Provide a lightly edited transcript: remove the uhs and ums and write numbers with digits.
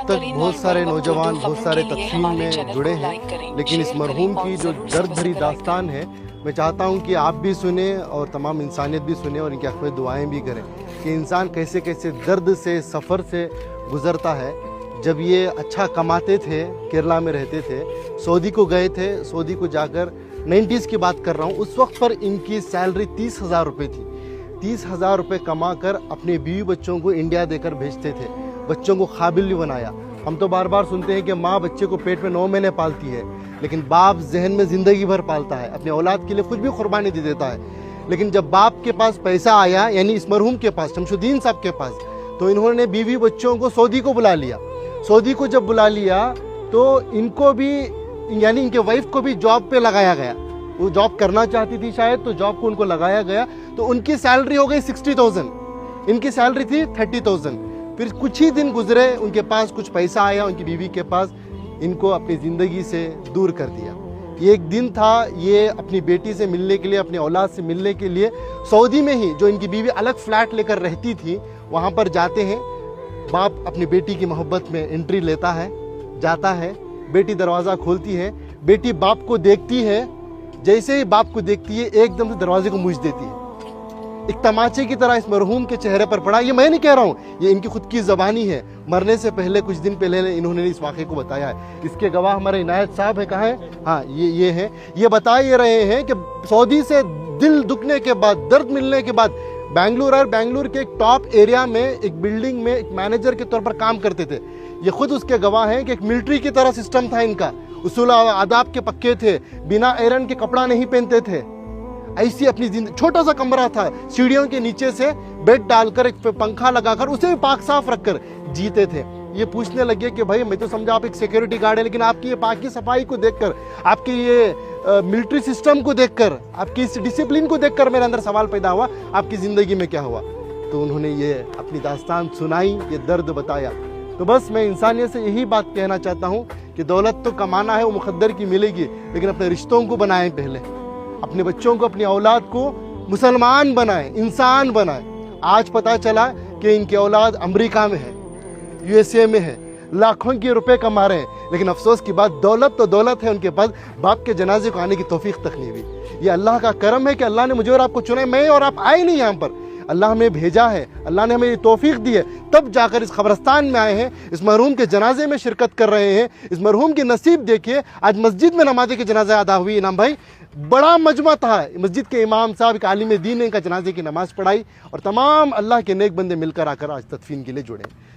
तक बहुत सारे नौजवान बहुत सारे तदफीन में जुड़े हैं, लेकिन इस मरहूम की जो दर्द भरी दास्तान है, मैं चाहता हूं कि आप भी सुने और तमाम इंसानियत भी सुने और इनकी आखिर दुआएं भी करें कि इंसान कैसे कैसे दर्द से सफ़र से गुज़रता है। जब ये अच्छा कमाते थे, केरला में रहते थे, सऊदी को गए थे, सऊदी को जाकर 90s की बात कर रहा हूँ, उस वक्त पर इनकी सैलरी 30,000 रुपये थी। 30,000 रुपये कमा कर अपने बीवी बच्चों को इंडिया देकर भेजते थे, बच्चों को काबिल भी बनाया। हम तो बार बार सुनते हैं कि माँ बच्चे को पेट में 9 महीने पालती है, लेकिन बाप जहन में ज़िंदगी भर पालता है, अपने औलाद के लिए कुछ भी कुर्बानी दे देता है। लेकिन जब बाप के पास पैसा आया, यानी इस मरहूम के पास, शमशुद्दीन साहब के पास, तो इन्होंने बीवी बच्चों को सऊदी को बुला लिया। सऊदी को जब बुला लिया तो इनको भी, यानी इनके वाइफ को भी जॉब पे लगाया गया। वो जॉब करना चाहती थी शायद, तो जॉब को उनको लगाया गया, तो उनकी सैलरी हो गई 60,000, इनकी सैलरी थी 30,000। फिर कुछ ही दिन गुजरे, उनके पास कुछ पैसा आया, उनकी बीवी के पास, इनको अपनी ज़िंदगी से दूर कर दिया। ये एक दिन था, ये अपनी बेटी से मिलने के लिए, अपनी औलाद से मिलने के लिए सऊदी में ही, जो इनकी बीवी अलग फ्लैट लेकर रहती थी, वहाँ पर जाते हैं। बाप अपनी बेटी की मोहब्बत में एंट्री लेता है, जाता है, बेटी दरवाज़ा खोलती है, बेटी बाप को देखती है, जैसे ही बाप को देखती है एकदम से दरवाजे को मूझ देती है। एक तमाचे की तरह इस मरहूम के चेहरे पर पड़ा। ये मैं नहीं कह रहा हूँ, ये इनकी खुद की ज़बानी है। मरने से पहले, कुछ दिन पहले इन्होंने इस वाक़े को बताया है। इसके गवाह हमारे इनायत साहब है, कहाँ है? हाँ, ये है। ये बता ये रहे हैं कि सऊदी से दिल दुखने के बाद, दर्द मिलने के बाद, बेंगलुरु के एक टॉप एरिया में एक बिल्डिंग में एक मैनेजर के तौर पर काम करते थे। ये खुद उसके गवाह हैं कि एक मिलिट्री की तरह सिस्टम था इनका, उसूल आदाब के पक्के थे, बिना आयरन के कपड़ा नहीं पहनते थे। ऐसी अपनी जिंदगी, छोटा सा कमरा था, सीढ़ियों के नीचे से बेड डालकर, एक पंखा लगाकर, उसे भी पाक साफ रखकर जीते थे। ये पूछने लगे कि भाई, मैं तो समझा आप एक सिक्योरिटी गार्ड है, लेकिन आपकी ये पाकी सफाई को देखकर, आपकी ये मिलिट्री सिस्टम को देखकर, आपकी इस डिसिप्लिन को देखकर मेरे अंदर सवाल पैदा हुआ, आपकी ज़िंदगी में क्या हुआ? तो उन्होंने ये अपनी दास्तान सुनाई, ये दर्द बताया। तो बस मैं इंसानियत से यही बात कहना चाहता हूँ कि दौलत तो कमाना है, वो मुकद्दर की मिलेगी, लेकिन अपने रिश्तों को बनाएं पहले, अपने बच्चों को, अपनी औलाद को मुसलमान बनाएं, इंसान बनाएं। आज पता चला कि इनकी औलाद अमेरिका में है, USA में है, लाखों के रुपए कमा रहे हैं, लेकिन अफसोस की बात, दौलत तो दौलत है, उनके पास बाप के जनाजे को आने की तौफीक तक नहीं हुई। ये अल्लाह का करम है कि अल्लाह ने मुझे और आपको चुना है। मैं और आप आए नहीं यहाँ पर, अल्लाह हमें भेजा है, अल्लाह ने हमें ये तौफीक दी है, तब जाकर इस कब्रस्तान में आए हैं, इस मरहूम के जनाजे में शिरकत कर रहे हैं। इस मरहूम की नसीब देखिए, आज मस्जिद में नमाज़े के जनाजा अदा हुई। इनाम भाई, बड़ा मजमा था, मस्जिद के इमाम साहब, एक आलिम दीन ने इनका जनाजे की नमाज़ पढ़ाई, और तमाम अल्लाह के नेक बंदे मिलकर आकर आज तदफीन के लिए जुड़े।